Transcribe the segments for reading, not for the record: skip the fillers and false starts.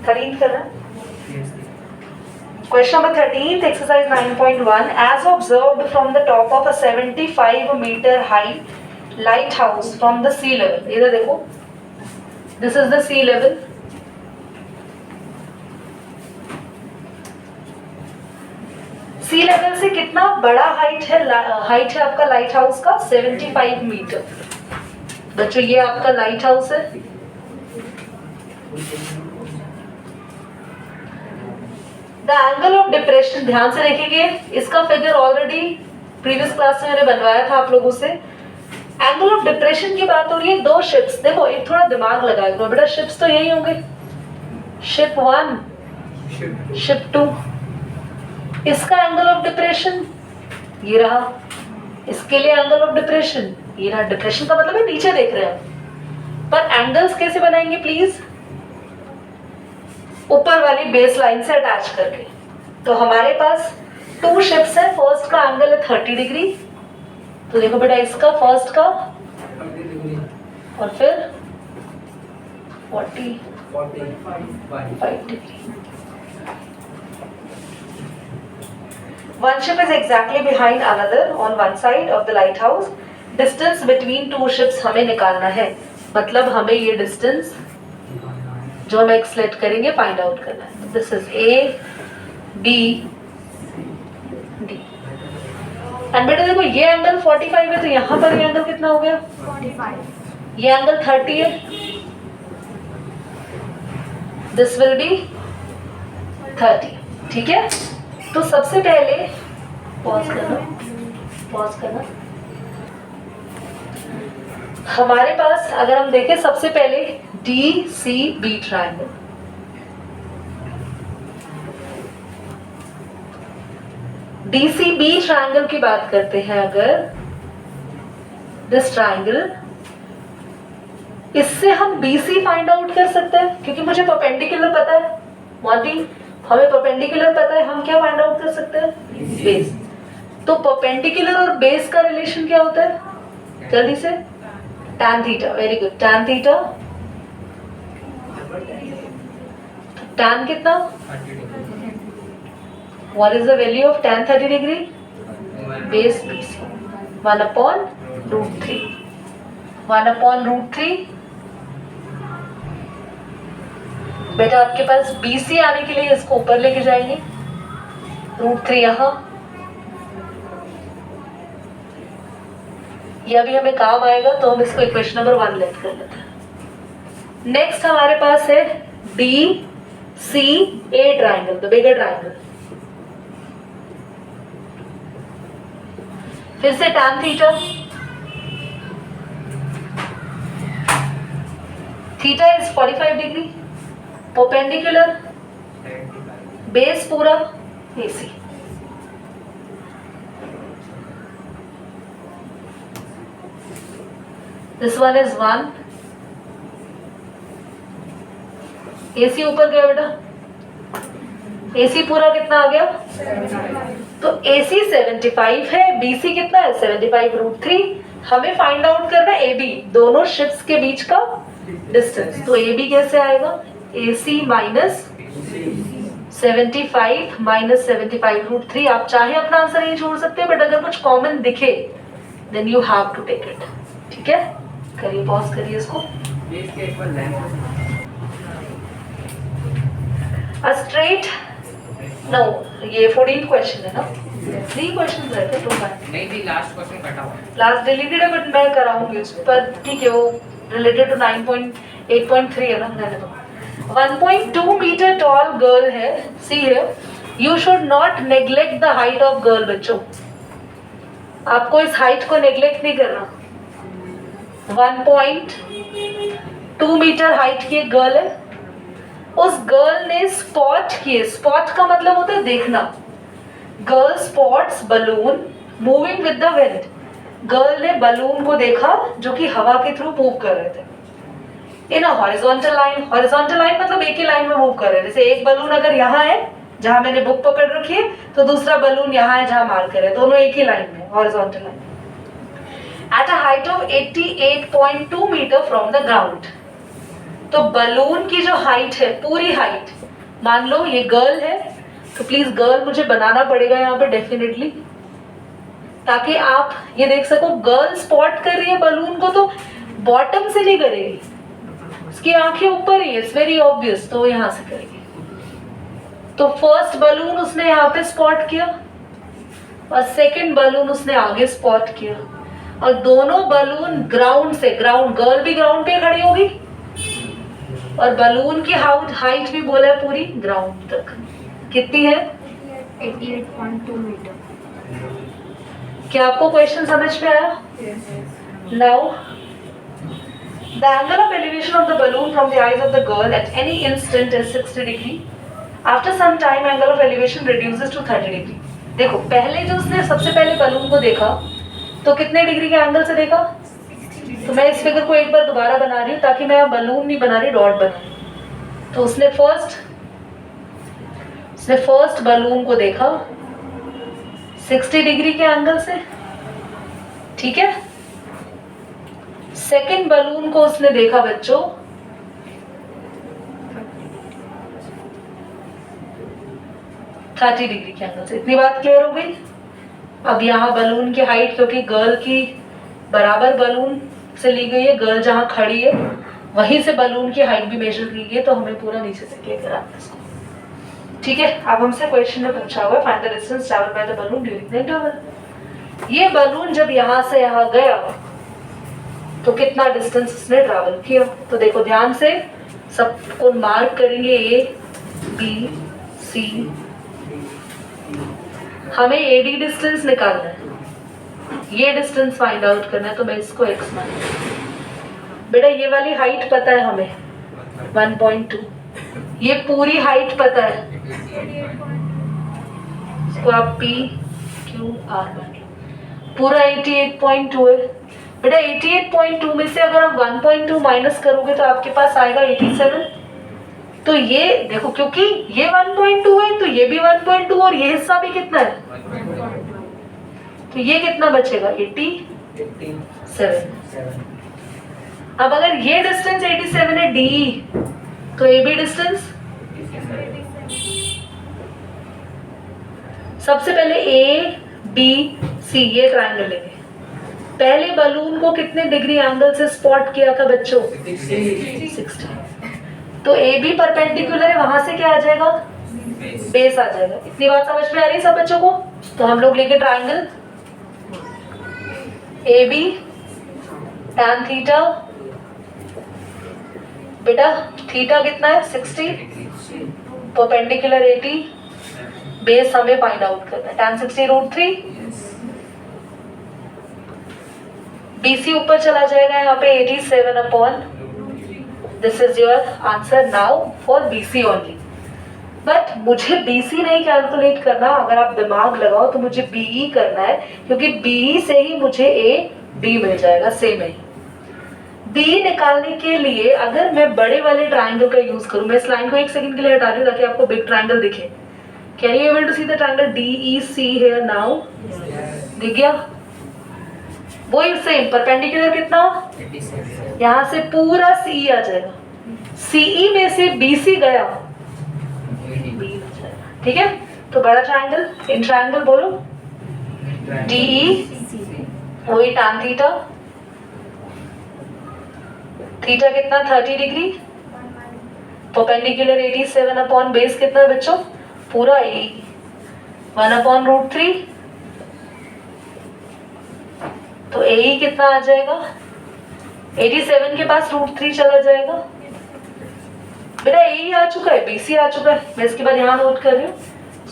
13 कर रहा है. Question number 13, exercise 9.1. As observed from the top of a 75-meter high lighthouse from the sea level. इधर देखो. This is the sea level. Sea level से कितना बड़ा हाइट है आपका लाइट हाउस का 75 मीटर. बच्चों ये आपका लाइट हाउस है. द एंगल ऑफ डिप्रेशन, ध्यान से देखेंगे, इसका फिगर ऑलरेडी प्रीवियस क्लास में मैंने बनवाया था आप लोगों से. एंगल ऑफ डिप्रेशन की बात हो रही है. दो शिप्स, देखो एक थोड़ा दिमाग लगाया करो बेटा. शिप्स तो यही होंगे, शिप 1, शिप 2. इसका एंगल ऑफ डिप्रेशन ये रहा, इसके लिए एंगल ऑफ डिप्रेशन ये रहा. डिप्रेशन का मतलब है नीचे देख रहे हैं. पर एंगल्स कैसे बनाएंगे प्लीज? ऊपर वाली बेस लाइन से अटैच करके. तो हमारे पास 2 शिप्स है. फर्स्ट का एंगल है 30 डिग्री. तो देखो बेटा इसका फर्स्ट का और फिर 45 degree. One ship is exactly behind another on one side of the lighthouse. Distance between 2 ships हमें निकालना है. मतलब हमें ये distance जो हम एक select करेंगे फाइंड आउट करना है. This is A, B, D. And बेटा देखो ये एंगल 45 है तो यहाँ पर ये एंगल कितना हो गया? 45. ये एंगल 30 है. This will be 30. ठीक है. तो सबसे पहले पॉज करना. हमारे पास अगर हम देखें सबसे पहले DCB ट्रायंगल. DCB ट्रायंगल की बात करते हैं अगर, दिस ट्रायंगल, इससे हम BC फाइंड आउट कर सकते हैं क्योंकि मुझे परपेंडिकुलर पता है. मोंटी हमें परपेंडिकुलर पता है, हम क्या फाइंड आउट कर सकते हैं? बेस. तो परपेंडिकुलर और बेस का रिलेशन क्या होता है? जल्दी से. tan theta. Very good. tan theta, tan कितना? What is the value of tan 30 degree? Base BC 1/√3. 1/√3. बेटा आपके पास BC आने के लिए इसको ऊपर लेके जाएंगे. √3 यहाँ. ये अभी हमें काम आएगा तो हम इसको इक्वेशन नंबर 1 लेट कर लेते हैं. नेक्स्ट हमारे पास है DCA triangle, the bigger triangle. फिर से tan theta. Theta is 45 degree. Perpendicular, base पूरा AC. This one is 1. AC ऊपर गया बेटा. AC पूरा कितना आ गया? 75. तो AC 75 है, BC कितना है? 75√3. हमें फाइंड आउट करना है AB, दोनों शिप्स के बीच का डिस्टेंस. तो AB कैसे आएगा? AC minus 75 minus 75√3. आप चाहे अपना आंसर यही छोड़ सकते हैं बट अगर कुछ कॉमन दिखे then you have to take it. ठीक है, करिए पॉज करिए इसको. A straight, no, ये 14th क्वेश्चन है ना. 3 क्वेश्चन रहते तो नहीं भी लास्ट क्वेश्चन कटा हुआ है. लास्ट डिलीटेड है बट मैं कराऊंगी उस पर. ठीक है, वो रिलेटेड टू 9.8.3 है ना. रहने दो. 1.2 मीटर टॉल गर्ल है. सी है, you should not neglect the height of girl. बच्चों आपको इस हाइट को नेग्लेक्ट नहीं करना. 1.2 मीटर हाइट की एक गर्ल है. उस गर्ल ने स्पॉट किए. स्पॉट का मतलब होता है देखना. Girl spots balloon moving with the wind. Girl ने बलून को देखा जो कि हवा के थ्रू मूव कर रहे थे in a horizontal line. Horizontal line मतलब एक ही लाइन में मूव कर रहे हैं. जैसे एक बलून अगर यहाँ है जहां मैंने बुक पकड़ रखी है तो दूसरा बलून यहाँ है जहां मार्कर है. दोनों एक ही लाइन में, horizontal line. At a height of 88.2 metre from the ground. तो बलून की जो हाइट है, पूरी हाइट, मान लो ये गर्ल है, तो प्लीज गर्ल मुझे बनाना पड़ेगा यहाँ पे डेफिनेटली, ताकि आप ये देख सको गर्ल स्पॉट कर रही है बलून को, तो बॉटम से नहीं करेगी, उसकी आंखें ऊपर ही है, इट्स वेरी ऑब्वियस, तो यहाँ से करेगी। तो फर्स्ट बलून उसने यहाँ पे स्पॉट किया और सेकंड बलून उसने आगे स्पॉट किया, और दोनों बलून ग्राउंड से, ग्राउंड, गर्ल भी ग्राउंड पे खड़ी होगी और बलून की हाइट भी बोला है पूरी ग्राउंड तक। कितनी है? 88.2 मीटर। क्या आपको क्वेश्चन समझ में आया? Now the angle of elevation of the balloon from the eyes of the girl at any instant is 60 degree. After some time angle of elevation reduces to 30 degree. देखो पहले जो उसने सबसे पहले बलून को देखा तो कितने डिग्री के एंगल से देखा? तो मैं इस फिगर को एक बार दोबारा बना रही हूँ ताकि मैं बलून नहीं बना रही, डॉट बना रही हूँ। तो उसने फर्स्ट बलून को देखा 60 डिग्री के एंगल से, ठीक है। सेकंड बलून को उसने देखा बच्चों 30 डिग्री के एंगल से। इतनी बात क्लियर हो गई? अब यहाँ बलून की हाइट, क्योंकि गर्ल की बराबर बलून से ली गई है, गर्ल जहाँ खड़ी है वहीं से बलून की हाइट भी मेजर की गई है, तो हमें पूरा नीचे से क्लियर कराना है इसको, ठीक है। अब हमसे क्वेश्चन में पूछा हुआ है find the distance travelled by the balloon during the interval. ये बलून जब यहाँ से यहाँ गया तो कितना डिस्टेंस उसने ट्रैवल किया? तो देखो ध्यान से सबको मार्क करेंगे, ए बी सी। हमें एडी डिस्टेंस निकालना है, ये डिस्टेंस फाइंड आउट करना है, तो मैं इसको एक्स मान, बेटा ये वाली हाइट पता है हमें 1.2, ये पूरी हाइट पता है, इसको आप पी क्यू आर मान लो, पूरा 88.2 है। बेटा 88.2 में से अगर आप 1.2 माइनस करोगे तो आपके पास आएगा 87। तो ये देखो क्योंकि ये 1.2 है तो ये भी 1.2 और ये हिस्सा भी कितना है, तो ये कितना बचेगा 87। अब अगर ये डिस्टेंस 87 है डी, तो ये भी डिस्टेंस, सबसे पहले ए बी सी ये ट्रायंगल लेंगे। पहले बलून को कितने डिग्री एंगल से स्पॉट किया था बच्चों? 60। तो ए बी परपेंडिकुलर है, वहां से क्या आ जाएगा? बेस आ जाएगा। इतनी बात समझ में आ रही है सब बच्चों को? तो हम लोग लेंगे triangle A B tan theta, बेटा थीटा कितना है 60, परपेंडिकुलर 80, बेस हमें फाइंड आउट करना है tan 60 √3। BC ऊपर चला जाएगा यहाँ पे 87 upon, this is your answer now for BC only. But मुझे BC नहीं कैलकुलेट करना, अगर आप दिमाग लगाओ तो मुझे BE करना है, क्योंकि BE से ही मुझे AB मिल जाएगा सेम है। BE निकालने के लिए अगर मैं बड़े वाले ट्राइंगल का यूज करूं, मैं इस लाइन को एक सेकंड के लिए हटा दूं ताकि आपको बिग ट्राइंगल दिखे। Can you able to see the triangle DEC here now? दिख गया? वही सेम परपेंडिकुलर कितना, यहाँ से पूरा CE आ जाएगा, CE में से BC गया, ठीक है। तो बड़ा ट्रायंगल, इन ट्रायंगल बोलो DE, वही tan थीटा, थीटा कितना 30 डिग्री, परपेंडिकुलर 87 अपॉन बेस कितना है बच्चों? पूरा 1 अपॉन √3। तो AE कितना आ जाएगा? 87 के पास √3 चला जाएगा। बेटा AE आ चुका है, BC आ चुका है, मैं इसके बाद यहाँ नोट कर रही हूँ,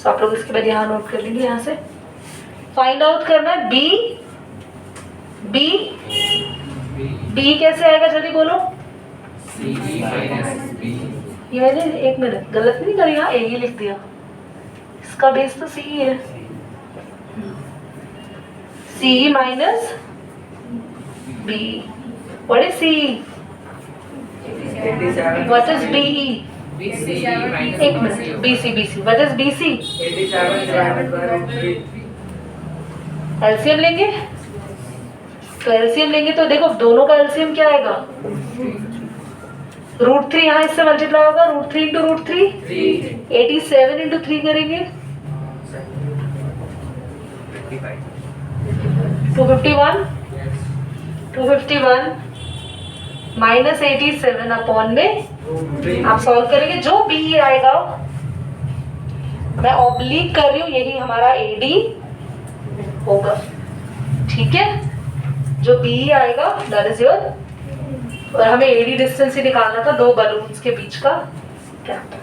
तो आप लोग इसके बाद यहाँ नोट कर लेंगे। यहाँ से फाइंड आउट करना है B कैसे आएगा जल्दी बोलो। ये मैंने एक मिनट गलत नहीं करी, यहाँ AE लिख दिया, इसका बेस तो CE है। CE minus B, what is CE? What is BE? एक minute, BC, what is BC? LCM लेंगे, तो एलसीएम लेंगे तो देखो दोनों का एलसीएम क्या आएगा √3 यहाँ इससे मल्टीप्लाई होगा, √3 इंटू √3 87 इंटू 3 करेंगे 251 माइनस 87 अपॉन में आप सॉल्व करेंगे, जो बी आएगा, मैं ऑब्लिक कर रही हूँ, यही हमारा एडी होगा, ठीक है। जो बी आएगा दैट इज योर, और हमें एडी डिस्टेंस ही निकालना था दो बलून्स के बीच का गैप।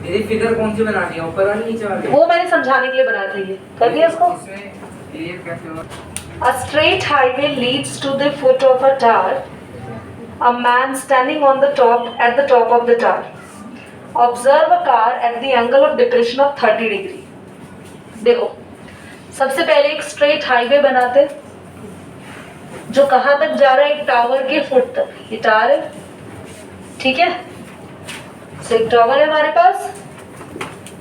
दीदी फिगर कौन सी बनानी है, ऊपर वाली नीचे वाली? वो मैंने समझाने के लिए बनाया था, ये कर दिया इसको। इसमें ये कैसे होगा? A straight highway leads to the foot of a tower. A man standing on the top at the top of the tower. Observe a car at the angle of depression of 30 degree. देखो, सबसे पहले एक straight highway बनाते जो कहाँ तक जा रहा है, एक टावर के फुट तक। ये टावर है, ठीक है, so एक टावर है हमारे पास,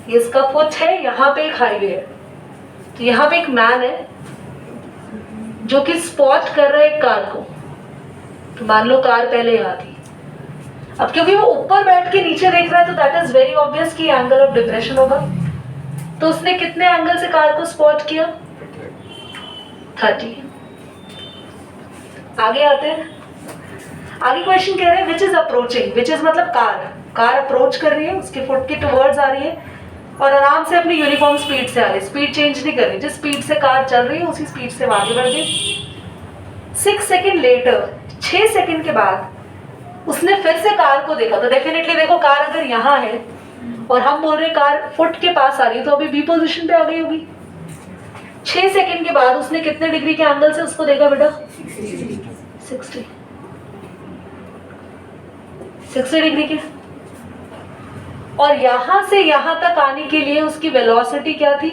ये इसका फुट है, यहाँ पे एक हाईवे है, तो यहाँ पे एक मैन है जो कि स्पॉट कर रहा है एक कार को। तो मान लो कार पहले यहाँ थी, अब क्योंकि वो ऊपर बैठ के नीचे देख रहा है तो दैट इज वेरी ऑब्वियस कि एंगल ऑफ डिप्रेशन होगा। तो उसने कितने एंगल से कार को स्पॉट किया? 30। आगे आते हैं, आगे क्वेश्चन कह रहे हैं which is approaching, which is मतलब कार अप्रोच कर रही है, उसके फुट के टुवर्ड्स आ रही है और आराम से अपनी यूनिफॉर्म स्पीड से आ रही है, स्पीड चेंज नहीं कर रही, जिस स्पीड से कार चल रही है उसी स्पीड से आगे बढ़ गई। 6 सेकेंड लेटर, 6 सेकेंड के बाद उसने फिर से कार को देखा, तो डेफिनेटली देखो कार अगर यहाँ है और हम बोल रहे कार फुट के पास आ रही है तो अभी बी पोजीशन पे आ गई होगी। 6 सेकेंड के बाद उसने कितने डिग्री के एंगल से उसको देखा बेटा? 60 डिग्री के। और यहां से यहां तक आने के लिए उसकी वेलोसिटी क्या थी?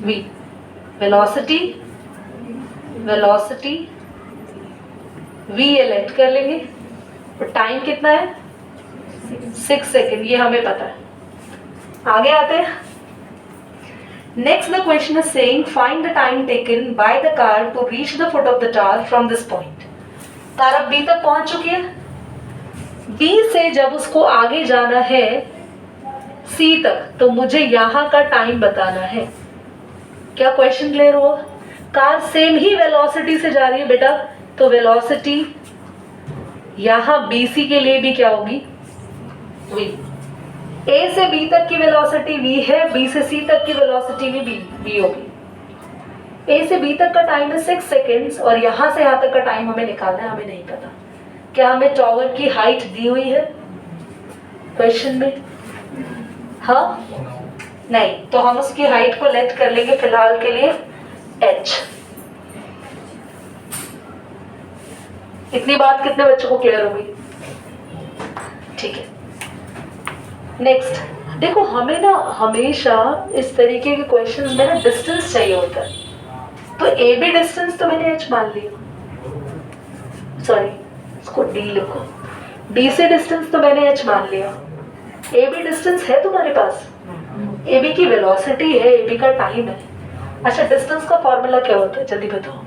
v। वेलोसिटी v एलेक्ट कर लेंगे, और टाइम कितना है? 6 सेकेंड, ये हमें पता है। आगे आते हैं, next the question is saying find the time taken by the car to reach the foot of the tower from this point. Car अब बी तक पहुंच चुकी है, बी से जब उसको आगे जाना है सी तक, तो मुझे यहाँ का टाइम बताना है। क्या क्वेश्चन क्लियर हुआ? कार सेम ही वेलोसिटी से जा रही है बेटा, तो वेलोसिटी यहाँ बी सी के लिए भी क्या होगी? v। ए से बी तक की वेलोसिटी v है, बी से सी तक की वेलोसिटी भी v होगी। ए से बी तक का टाइम है 6 सेकेंड्स और यहाँ से यहाँ तक का टाइम हमें निकालना है, हमें नहीं पता। क्या हमें टावर की हाइट दी हुई है क्वेश्चन में? हाँ, नहीं, तो हम उसकी हाइट को लेट कर लेंगे फिलहाल के लिए h। इतनी बात कितने बच्चों को क्लियर हो गई? ठीक है, नेक्स्ट देखो, हमें ना हमेशा इस तरीके के क्वेश्चंस में ना डिस्टेंस चाहिए होता है। तो ए बी डिस्टेंस तो मैंने h मान लिया, सॉरी इसको d लिखो, d से डिस्टेंस तो मैंने h मान लिया। ए बी डिस्टेंस है तुम्हारे पास, ए बी की वेलोसिटी है, ए बी का टाइम है। अच्छा, डिस्टेंस का फॉर्मूला क्या होता है जल्दी बताओ?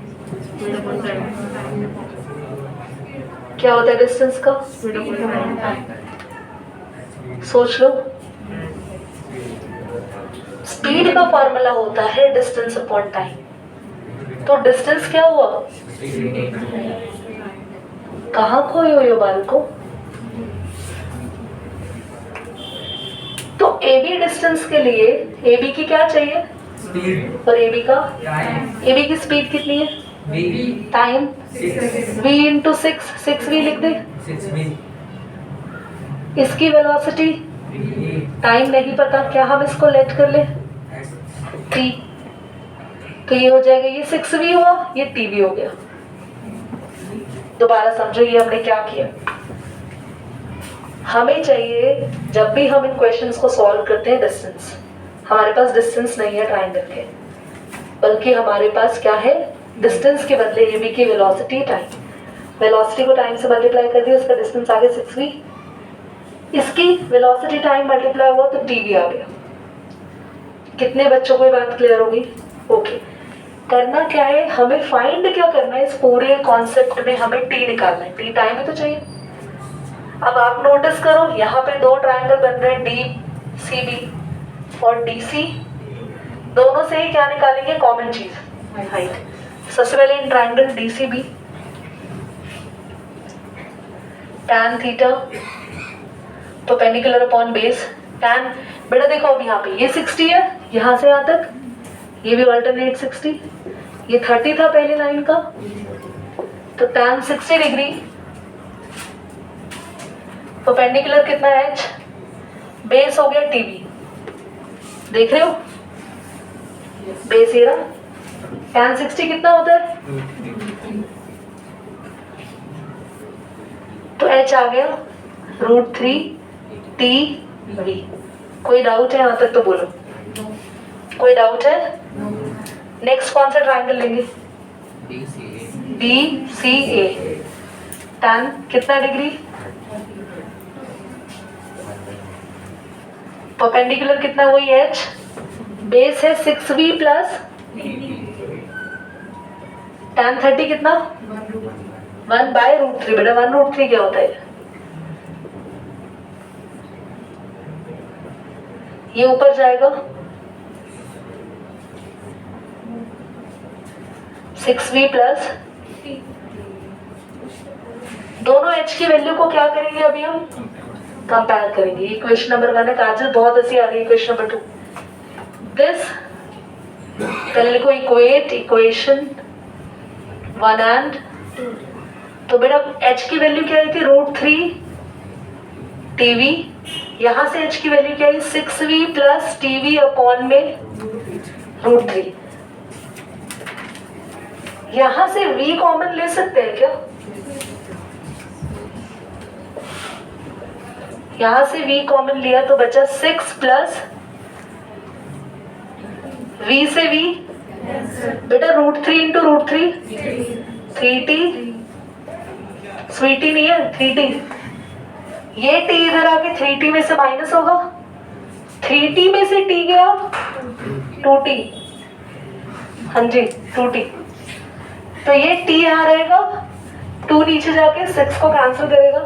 क्या होता है डिस्टेंस का? सोच लो। स्पीड का फॉर्मूला होता है डिस्टेंस अपॉन टाइम। तो डिस्टेंस क्या हुआ? कहाँ खोए हो ये बाल को? तो AB डिस्टेंस के लिए AB की क्या चाहिए? और AB का? AB की स्पीड कितनी है? टाइम v इंटू 6v लिख दे। इसकी वेलोसिटी टाइम नहीं पता, क्या हम इसको लेट कर ले? t। तो ये हो जाएगा, ये 6v हुआ, ये tv हो गया। दोबारा समझो ये हमने क्या किया। हमें चाहिए जब भी हम इन क्वेश्चंस को सॉल्व करते हैं डिस्टेंस, हमारे पास डिस्टेंस नहीं है ट्रायंगल के, बल्कि हमारे पास क्या है? डिस्टेंस के बदले ए बी की वेलोसिटी टाइम। वेलोसिटी को टाइम से मल्टीप्लाई कर दिया, उसका डिस्टेंस आ गया 6v, इसकी वेलोसिटी टाइम मल्टीप्लाई हुआ तो tv आ गया। कितने बच्चों को ये बात क्लियर होगी? ओके, करना क्या है, हमें फाइंड क्या करना है? इस पूरे कॉन्सेप्ट में हमें t निकालना है। t टाइम ही तो चाहिए। अब आप नोटिस करो यहाँ पे दो ट्रायंगल बन रहे हैं डी सी बी और डी सी, दोनों से ही क्या निकालेंगे कॉमन चीज हाइट। सबसे पहले in triangle D C B tan theta perpendicular upon base tan, बेटा देखो अब यहाँ पे ये 60 है यहाँ से यहाँ तक, ये भी अल्टरनेट 60, ये 30 था पहली लाइन का, तो tan 60 डिग्री परपेंडिकुलर कितना है h, बेस हो गया टीबी, देख रहे हो बेस ये रहा, tan 60 कितना होता है, तो h आ गया √3 t v। कोई डाउट है यहाँ तक तो बोलो, कोई डाउट है? नेक्स्ट कौन सा ट्रायंगल लेंगे? डी सी ए, tan कितना डिग्री, परपेंडिकुलर कितना वही h, बेस है 6v प्लस tan 30 कितना 1/√3, बेटा 1√3 क्या होता है? ये ऊपर जाएगा 6v प्लस, दोनों h की वैल्यू को क्या करेंगे अभी हम कंपेयर करेंगे। ये क्वेश्चन नंबर 1 है काजल, बहुत अच्छी आ रही है। क्वेश्चन नंबर 2 दिस, पहले लिखो इक्वेट इक्वेशन 1 एंड 2, तो बेटा h की वैल्यू क्या आई थी √3 tv, यहाँ से h की वैल्यू क्या आई 6v प्लस tv अपॉन में √3, यहाँ से v कॉमन ले सकते हैं क्या? यहाँ से v कॉमन लिया तो बचा 6 प्लस v से v, बेटा √3 इंटू √3 3t, स्वीटी नहीं है 3t, ये t इधर आके 3t में से माइनस होगा, 3t में से t गया 2t, हाँ जी 2t, तो ये t यहाँ रहेगा, 2 नीचे जाके 6 को कैंसिल करेगा,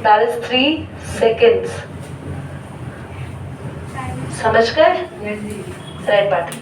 दैट इज 3 सेकेंड्स। समझ गए? Red button.